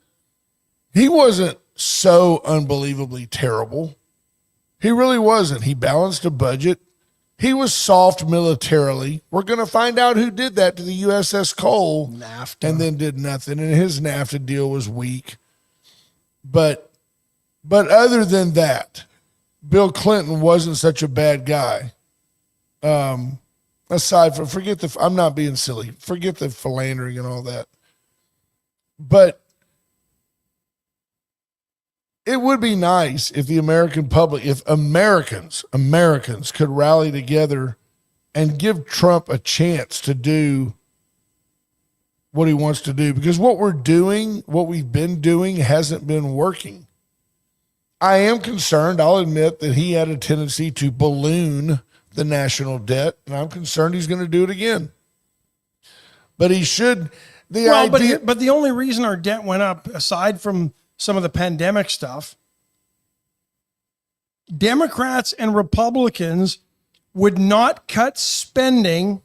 he wasn't so unbelievably terrible. He really wasn't. He balanced a budget. He was soft militarily. We're going to find out who did that to the USS Cole. NAFTA. And then did nothing. And his NAFTA deal was weak. But But other than that, Bill Clinton wasn't such a bad guy. Aside from, I'm not being silly. Forget the philandering and all that. But it would be nice if the American public, if Americans could rally together and give Trump a chance to do what he wants to do. Because what we've been doing hasn't been working. I am concerned. I'll admit that he had a tendency to balloon the national debt, and I'm concerned he's going to do it again. But he should. But the only reason our debt went up, aside from some of the pandemic stuff, Democrats and Republicans would not cut spending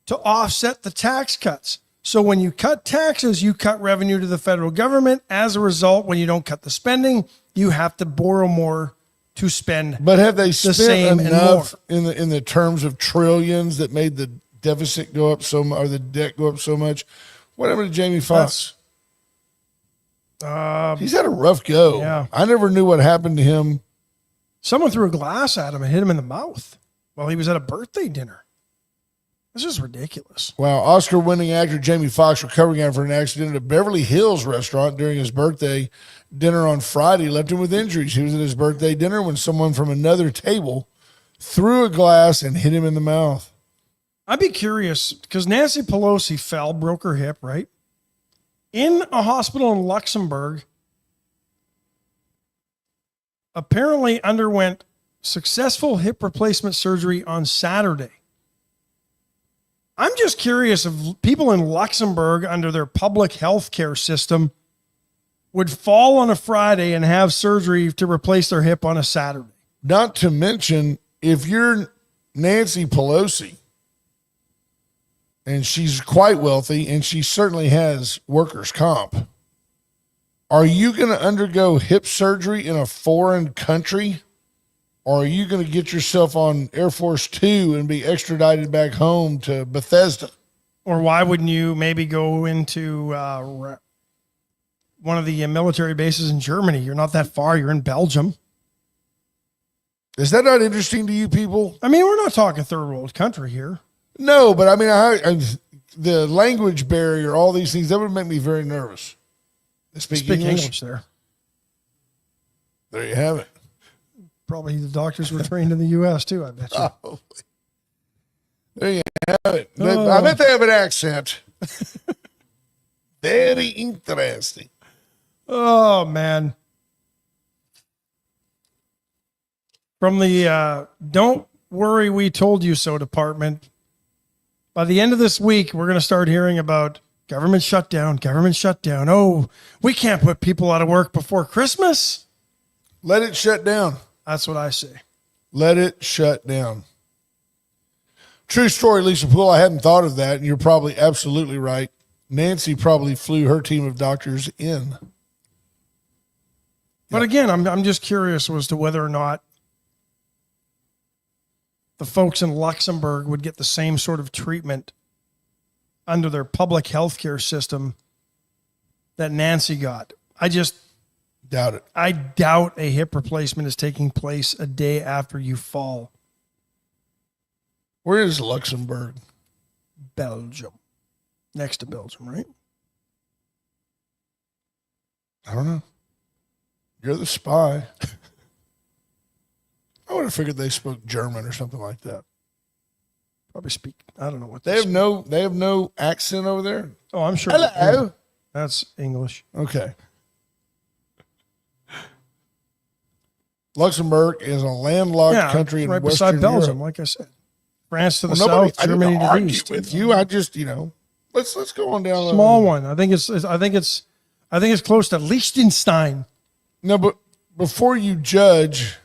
to offset the tax cuts. So when you cut taxes, you cut revenue to the federal government. As a result, when you don't cut the spending, you have to borrow more to spend. But have they spent enough in the terms of trillions that made the deficit go up so much, or the debt go up so much? What happened to Jamie Foxx? He's had a rough go. Yeah. I never knew what happened to him. Someone threw a glass at him and hit him in the mouth while he was at a birthday dinner. This is ridiculous. Wow. Oscar-winning actor Jamie Foxx, recovering after an accident at a Beverly Hills restaurant during his birthday dinner on Friday, left him with injuries. He was at his birthday dinner when someone from another table threw a glass and hit him in the mouth. I'd be curious because Nancy Pelosi fell, broke her hip, right? In a hospital in Luxembourg, apparently underwent successful hip replacement surgery on Saturday. I'm just curious if people in Luxembourg under their public health care system would fall on a Friday and have surgery to replace their hip on a Saturday. Not to mention, if you're Nancy Pelosi, and she's quite wealthy, and she certainly has workers' comp, are you going to undergo hip surgery in a foreign country? Or are you going to get yourself on Air Force Two and be extradited back home to Bethesda? Or why wouldn't you maybe go into one of the military bases in Germany? You're not that far. You're in Belgium. Is that not interesting to you people? I mean, we're not talking third world country here. No, but I mean, the language barrier, all these things, that would make me very nervous. Speak English there. There you have it. Probably the doctors were trained in the U.S. too, I bet you. Oh, there you have it. I bet they have an accent. Very interesting. Oh, man. From the Don't Worry We Told You So department, by the end of this week, we're going to start hearing about government shutdown. Oh, we can't put people out of work before Christmas. Let it shut down. That's what I say. Let it shut down. True story, Lisa Poole. I hadn't thought of that, and you're probably absolutely right. Nancy probably flew her team of doctors in. But again, I'm just curious as to whether or not the folks in Luxembourg would get the same sort of treatment under their public health care system that Nancy got. I just doubt it. I doubt a hip replacement is taking place a day after you fall. Where is Luxembourg? Belgium. Next to Belgium, right? I don't know. You're the spy. I would have figured they spoke German or something like that. Probably speak. I don't know what they have. They have no accent over there. Oh, I'm sure. Hello. That's English. Okay. Luxembourg is a landlocked country in right Western beside Belgium, Europe. like I said. France to the south, Germany to the east. With you, I just let's go on down. Small one. I think it's close to Liechtenstein. No, but before you judge,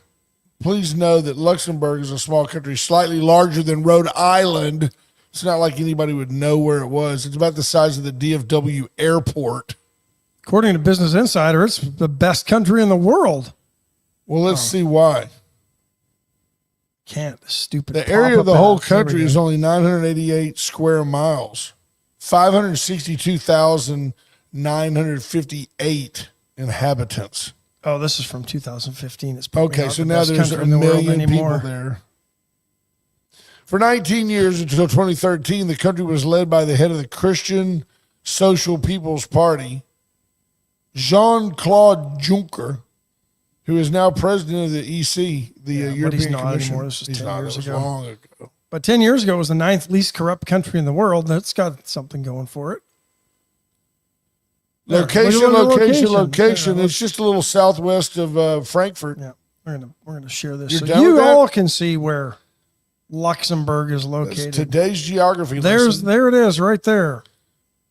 please know that Luxembourg is a small country, slightly larger than Rhode Island. It's not like anybody would know where it was. It's about the size of the DFW airport. According to Business Insider, it's the best country in the world. Well, let's see why. Can't. Stupid. The area of the whole country is only 988 square miles, 562,958 inhabitants. Oh, this is from 2015. It's probably Okay, not so the now best there's country a in the world million people anymore. there. For 19 years until 2013, the country was led by the head of the Christian Social People's Party, Jean-Claude Juncker, who is now president of the EC, the Yeah, but European he's not Commission. anymore. This was He's 10 not. years It was ago. long ago. But 10 years ago, it was the 9th least corrupt country in the world. That's got something going for it. There. Location. Look at the Location. Yeah, It's just a little southwest of Frankfurt. yeah, we're gonna share this You're so done with you that? all can see where Luxembourg is That's located. today's geography. There it is, right there.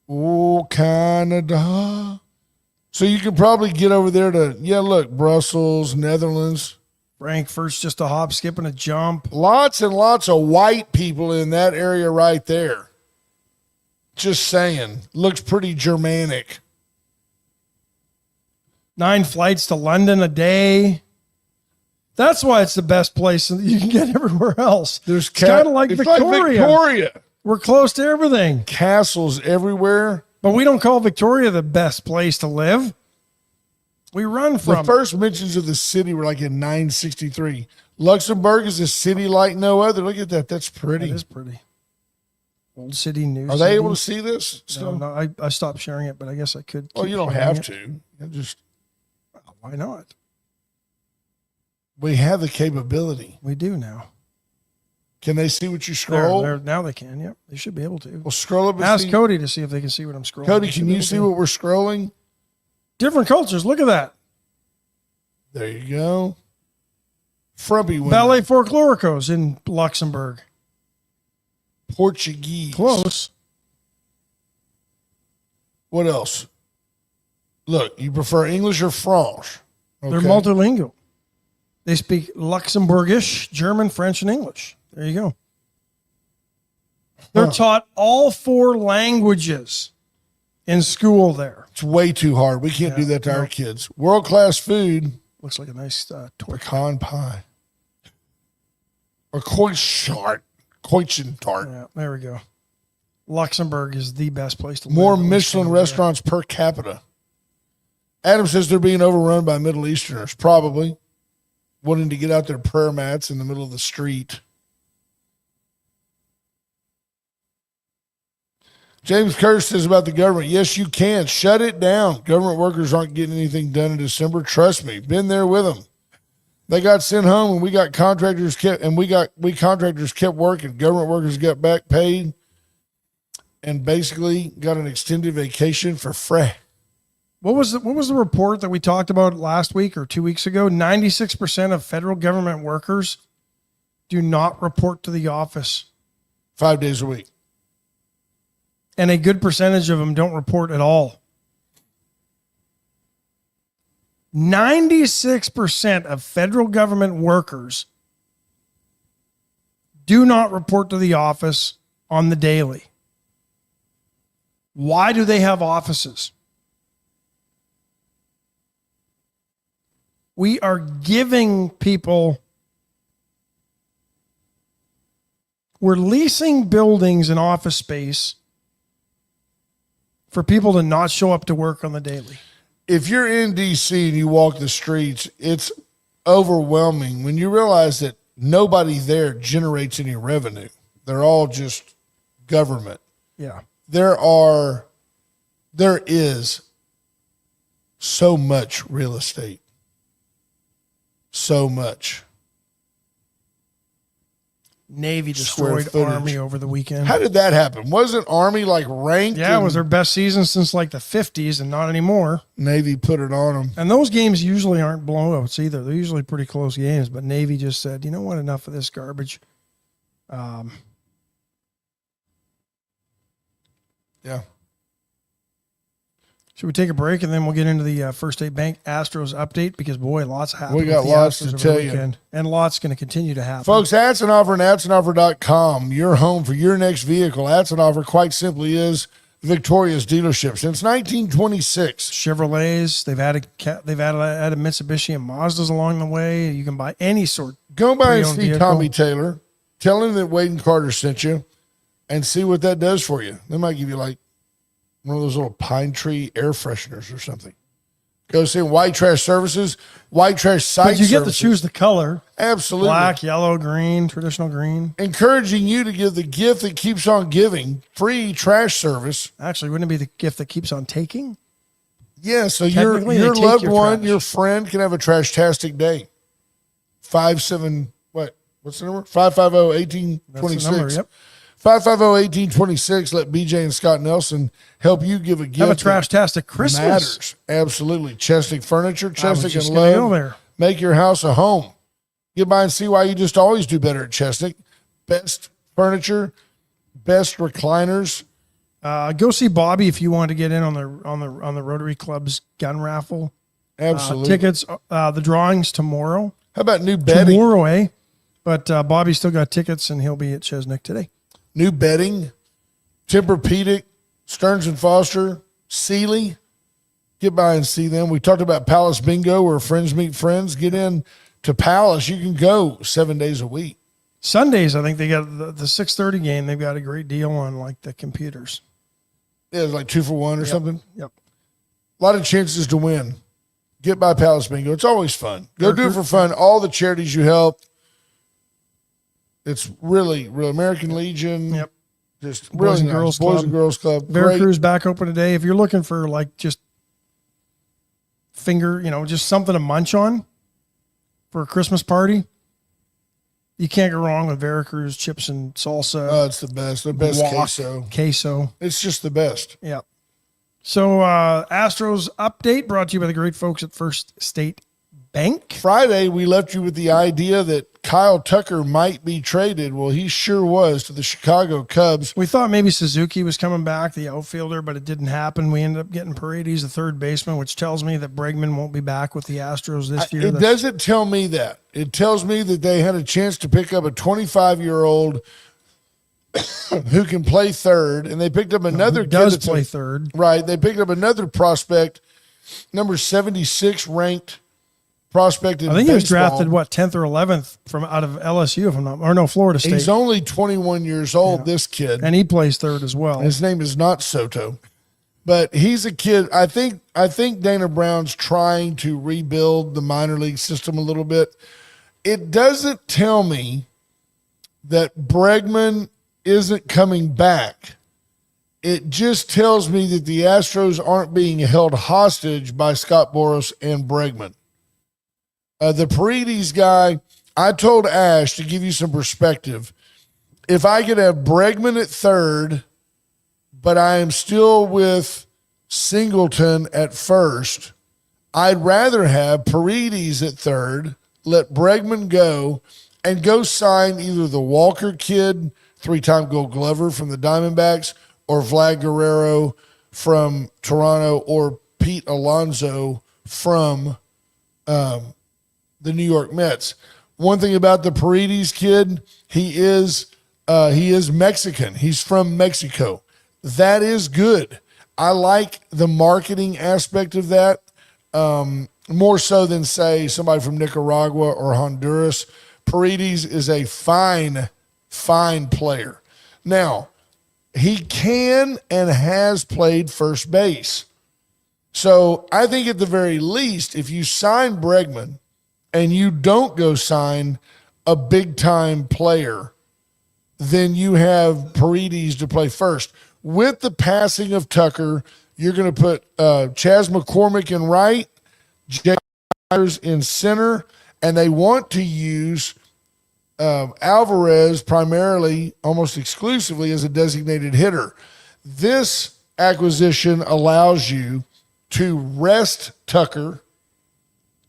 Oh, Canada. So you can probably get over there to, look, Brussels, Netherlands. Frankfurt's just a hop, skip, and a jump. Lots and lots of white people in that area right there. Just saying. Looks pretty Germanic. 9 flights to London a day. That's why it's the best place you can get everywhere else. There's it's kind of like it's Victoria. Like Victoria. We're close to everything. Castles everywhere. But we don't call Victoria the best place to live. We run The from first mentions of the city were like in 963. Luxembourg is a city like no other. Look at that. That's pretty. It is pretty. Old city, new Are city. they able to see this? No, I stopped sharing it, but I guess I could. Well, keep you don't sharing have it. to. You just Why not? we have the capability. We do now. Can they see what you scroll? Now they can. Yep, they should be able to. Well, scroll up and Ask see. Cody to see if they can see what I'm scrolling. Cody, They should can be you able see to. what we're scrolling? Different cultures. Look at that. There you go. Frumpy women. Ballet Folkloricos in Luxembourg. Portuguese. Close. What else? Look, you prefer English or French? They're multilingual. They speak Luxembourgish, German, French, and English. There you go. They're taught all 4 languages in school there. It's way too hard. We can't do that to our kids. World-class food. Looks like a nice toy. Pecan pie. Or croissant. Croissant tart. Yeah, there we go. Luxembourg is the best place to live. More at least Michelin over there. restaurants per capita. Adam says they're being overrun by Middle Easterners, probably wanting to get out their prayer mats in the middle of the street. James Curse says about the government, yes, you can. Shut it down. Government workers aren't getting anything done in December. Trust me. Been there with them. They got sent home and we contractors kept working. Government workers got back paid and basically got an extended vacation for free. What was the report that we talked about last week or 2 weeks ago? 96% of federal government workers do not report to the office. 5 days a week. And a good percentage of them don't report at all. 96% of federal government workers do not report to the office on the daily. Why do they have offices? We are giving people, we're leasing buildings and office space for people to not show up to work on the daily. If you're in DC and you walk the streets, it's overwhelming when you realize that nobody there generates any revenue. They're all just government. Yeah. There is so much real estate. So much. Navy Square destroyed footage. Army over the weekend. How did that happen? Wasn't Army like ranked? Yeah, it and was their best season since like the 50s and not anymore. Navy put it on them. And those games usually aren't blowouts either. They're usually pretty close games, but Navy just said, you know what, enough of this garbage. Yeah. Should we take a break and then we'll get into the First State Bank Astros update? Because, boy, lots happened. We got with the lots Astros to over tell the you. weekend. And lots going to continue to happen. Folks, Atzenoffer and Atzenoffer.com, your home for your next vehicle. Atzenoffer, quite simply, is Victoria's dealership since 1926. Chevrolets, they've added Mitsubishi and Mazdas along the way. You can buy any sort. Go by and Pre-owned see vehicle. Tommy Taylor. Tell him that Wade and Carter sent you and see what that does for you. They might give you like one of those little pine tree air fresheners or something. Go see White Trash Services, White Trash Site But you get to Services. choose the color. Absolutely. Black, yellow, green, traditional green. Encouraging you to give the gift that keeps on giving, free trash service. Actually, wouldn't it be the gift that keeps on taking? Yeah, so your Technically, they take loved your one, trash. your friend can have a trash-tastic day. 57, what's the number? 550-1826. That's the number, yep. 550-1826. Let BJ and Scott Nelson help you give a gift. Have a that trash-tastic Christmas. matters. Absolutely. Chesnick Furniture, I was Chesnick just and gonna Love. go there. Make your house a home. Get by and see why you just always do better at Chesnick. Best furniture, best recliners. Go see Bobby if you want to get in on the Rotary Club's gun raffle. Absolutely. Tickets. The drawings tomorrow. How about new bedding? Tomorrow, eh? But Bobby's still got tickets, and he'll be at Chesnick today. New bedding, Tempur-Pedic, Stearns and Foster, Sealy. Get by and see them. We talked about Palace Bingo, where friends meet friends. Get in to Palace. You can go 7 days a week. Sundays, I think they got the 6:30 game. They've got a great deal on like the computers. Yeah, it's like 2 for 1 or something. Yep. A lot of chances to win. Get by Palace Bingo. It's always fun. Go do it for fun. All the charities you help. It's really, real American Legion. Yep. Just Boys really and nice. Girls Boys Club. and Girls Club. Veracruz back open today. If you're looking for like just just something to munch on for a Christmas party, you can't go wrong with Veracruz chips and salsa. Oh, it's the best. The best guac, queso. It's just the best. Yeah. So Astros update brought to you by the great folks at First State Bank. Friday, we left you with the idea that Kyle Tucker might be traded. Well, he sure was to the Chicago Cubs. We thought maybe Suzuki was coming back, the outfielder, but it didn't happen. We ended up getting Paredes, the third baseman, which tells me that Bregman won't be back with the Astros this year. It doesn't tell me that. It tells me that they had a chance to pick up a 25-year-old who can play third, and they picked up another Who does kid play third. Right. They picked up another prospect, number 76 ranked prospect in I think he was baseball. drafted, 10th or 11th from out of LSU, if I'm not, or no, Florida State. He's only 21 years old, this kid. And he plays third as well. His name is not Soto. But he's a kid. I think Dana Brown's trying to rebuild the minor league system a little bit. It doesn't tell me that Bregman isn't coming back. It just tells me that the Astros aren't being held hostage by Scott Boras and Bregman. The Paredes guy, I told Ash, to give you some perspective, if I could have Bregman at third, but I am still with Singleton at first, I'd rather have Paredes at third, let Bregman go, and go sign either the Walker kid, 3-time Gold Glover from the Diamondbacks, or Vlad Guerrero from Toronto, or Pete Alonso from the New York Mets. One thing about the Paredes kid, he is Mexican. He's from Mexico. That is good. I like the marketing aspect of that more so than, say, somebody from Nicaragua or Honduras. Paredes is a fine player. Now, he can and has played first base. So I think at the very least, if you sign Bregman and you don't go sign a big-time player, then you have Paredes to play first. With the passing of Tucker, you're going to put Chas McCormick in right, Jay Myers in center, and they want to use Alvarez primarily, almost exclusively, as a designated hitter. This acquisition allows you to rest Tucker,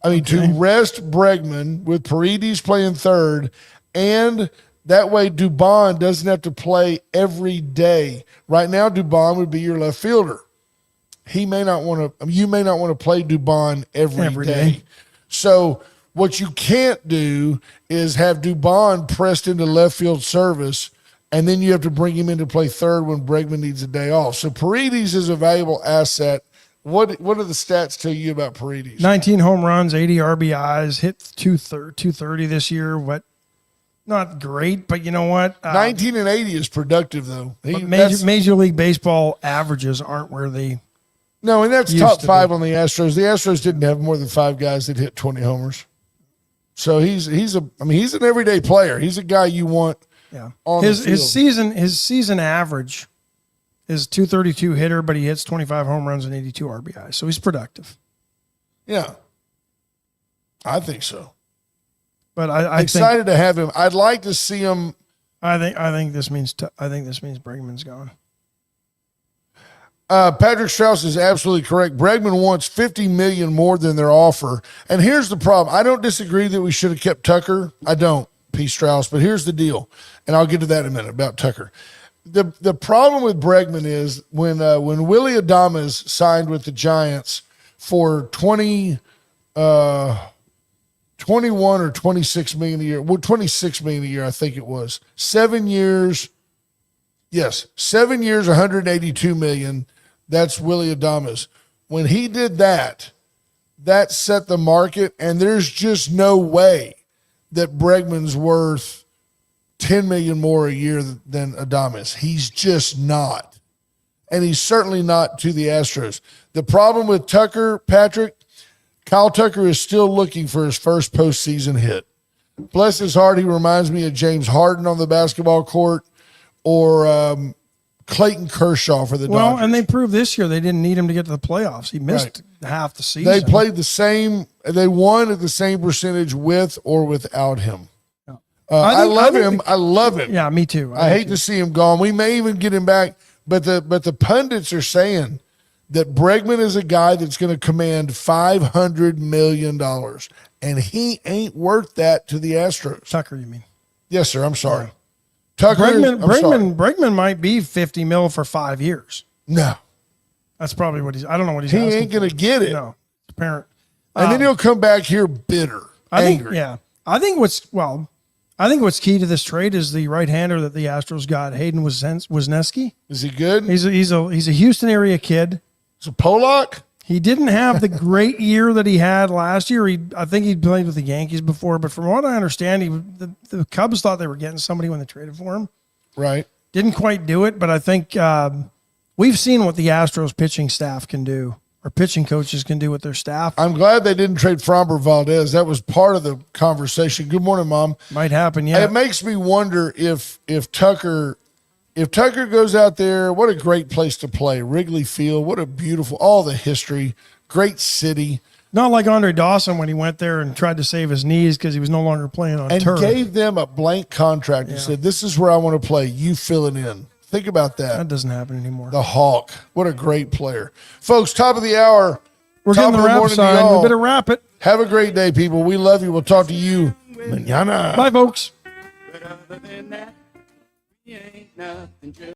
to rest Bregman with Paredes playing third, and that way Dubon doesn't have to play every day. Right now, Dubon would be your left fielder. You may not want to play Dubon every day. So what you can't do is have Dubon pressed into left field service, and then you have to bring him in to play third when Bregman needs a day off. So Paredes is a valuable asset. What do the stats tell you about Paredes? 19 home runs, 80 RBIs, hit 230 this year. What? Not great, but you know what? 19 and 80 is productive, though. Major League Baseball averages aren't where they No, and that's Used top to five be. on the Astros. The Astros didn't have more than 5 guys that hit 20 homers. So he's an everyday player. He's a guy you want Yeah. on His the field. his season average is 232 hitter, but he hits 25 home runs and 82 RBI. So he's productive. Yeah. I think so. But I think Excited to have him. I'd like to see him. I think this means Bregman's gone. Patrick Strauss is absolutely correct. Bregman wants $50 million more than their offer. And here's the problem. I don't disagree that we should have kept Tucker. I don't, P. Strauss. But here's the deal, and I'll get to that in a minute about Tucker. The problem with Bregman is when Willie Adames signed with the Giants for 21 or 26 million a year. Well, 26 million a year, I think it was. 7 years. Yes, 7 years, 182 million. That's Willie Adames. When he did that, that set the market, and there's just no way that Bregman's worth 10 million more a year than Adames. He's just not. And he's certainly not to the Astros. The problem with Tucker, Patrick, Kyle Tucker is still looking for his first postseason hit. Bless his heart, he reminds me of James Harden on the basketball court or Clayton Kershaw for the Dodgers. Well, and they proved this year they didn't need him to get to the playoffs. He missed half the season. They played the same. They won at the same percentage with or without him. I love him. I love him. Yeah, me too. I hate to see him gone. We may even get him back, but the pundits are saying that Bregman is a guy that's going to command $500 million, and he ain't worth that to the Astros. Tucker, you mean? Yes, sir. I'm sorry. Tucker. Bregman might be 50 mil for 5 years. No, That's probably what he's. I don't know what he's. he asking ain't going to get it. No, apparent. And then he'll come back here bitter, angry. I think what's key to this trade is the right-hander that the Astros got, Hayden Wesneski. Is he good? He's a Houston area kid. Is it Pollock? He didn't have the great year that he had last year. I think he played with the Yankees before, but from what I understand, the Cubs thought they were getting somebody when they traded for him. Right. Didn't quite do it, but I think we've seen what the Astros pitching staff can do, or pitching coaches can do with their staff. I'm glad they didn't trade Framber Valdez. That was part of the conversation. Good morning, Mom. Might happen, yeah. It makes me wonder if Tucker goes out there. What a great place to play. Wrigley Field. What a beautiful, all the history. Great city. Not like Andre Dawson when he went there and tried to save his knees because he was no longer playing on And turf. gave them a blank contract and said, this is where I want to play. You fill it in. Think about that. That doesn't happen anymore. The Hawk. What a great player. Folks, top of the hour. We're top getting the of wrap morning to sign. y'all. We better wrap it. Have a great day, people. We love you. We'll talk to you mañana. Bye, folks. But other than that, we ain't nothing. Just